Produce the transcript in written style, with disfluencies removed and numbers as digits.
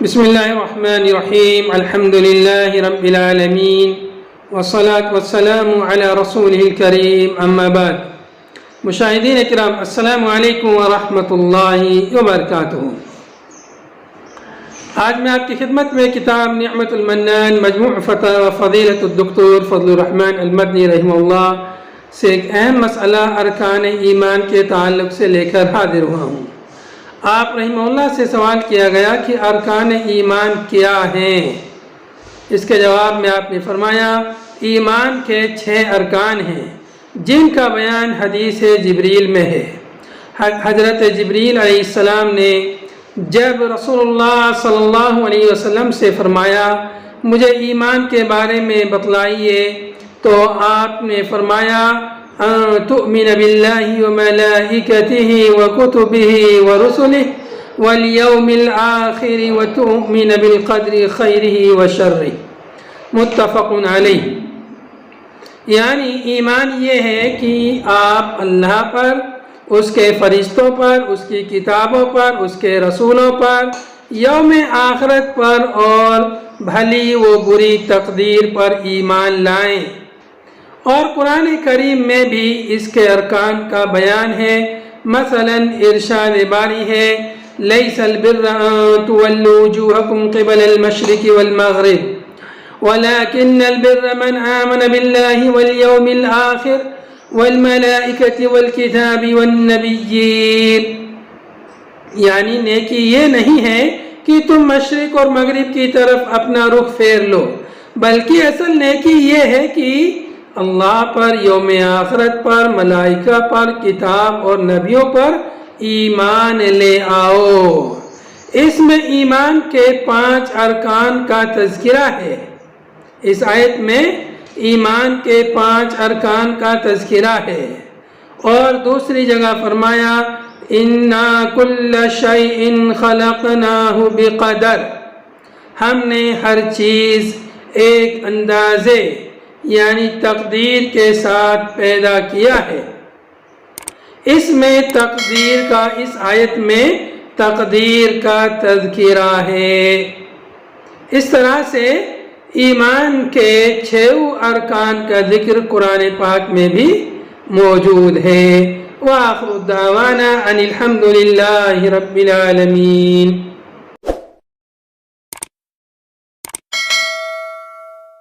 بسم اللہ الرحمن الرحیم الحمد للہ رب العالمین والصلاة والسلام علی رسولہ الکریم اما بعد۔ مشاہدین اکرام، السلام علیکم ورحمۃ اللہ وبرکاتہ۔ آج میں آپ کی خدمت میں کتاب نعمت المنان مجموع فتاوی فضیلۃ الدکتور فضل الرحمن المدنی رحمہ اللہ سے ایک اہم مسئلہ ارکان ایمان کے تعلق سے لے کر حاضر ہوا ہوں۔ آپ رحمہ اللہ سے سوال کیا گیا کہ ارکان ایمان کیا ہیں؟ اس کے جواب میں آپ نے فرمایا ایمان کے 6 ارکان ہیں جن کا بیان حدیث جبریل میں ہے۔ حضرت جبریل علیہ السلام نے جب رسول اللہ صلی اللہ علیہ وسلم سے فرمایا مجھے ایمان کے بارے میں بتلائیے، تو آپ نے فرمایا تؤمن باللہ وملائکتہ وکتبہ ورسلہ والیوم الآخر وتؤمن بالقدر خیرہ وشرہ، متفق علیہ۔ یعنی ایمان یہ ہے کہ آپ اللہ پر، اس کے فرشتوں پر، اس کی کتابوں پر، اس کے رسولوں پر، یوم آخرت پر اور بھلی و بری تقدیر پر ایمان لائیں۔ اور قرآن کریم میں بھی اس کے ارکان کا بیان ہے۔ مثلا ارشاد باری ہے لیس البر ان تولوا وجوهكم قبل المشرق والمغرب ولكن البر من آمن بالله واليوم الآخر والملائكة والكتاب والنبيين۔ یعنی نیکی یہ نہیں ہے کہ تم مشرق اور مغرب کی طرف اپنا رخ پھیر لو، بلکہ اصل نیکی یہ ہے کہ اللہ پر، یوم آخرت پر، ملائکہ پر، کتاب اور نبیوں پر ایمان لے آؤ۔ اس میں ایمان کے 5 ارکان کا تذکرہ ہے۔ اس آیت میں ایمان کے 5 ارکان کا تذکرہ ہے۔ اور دوسری جگہ فرمایا اِنَّا كُلَّ شَيْءٍ خَلَقْنَاهُ بِقَدَرٍ، ہم نے ہر چیز ایک اندازے یعنی تقدیر کے ساتھ پیدا کیا ہے۔ اس میں تقدیر کا، اس آیت میں تقدیر کا تذکرہ ہے۔ اس طرح سے ایمان کے 6 ارکان کا ذکر قرآن پاک میں بھی موجود ہے۔ وآخر دعوانا ان الحمد للہ رب العالمین۔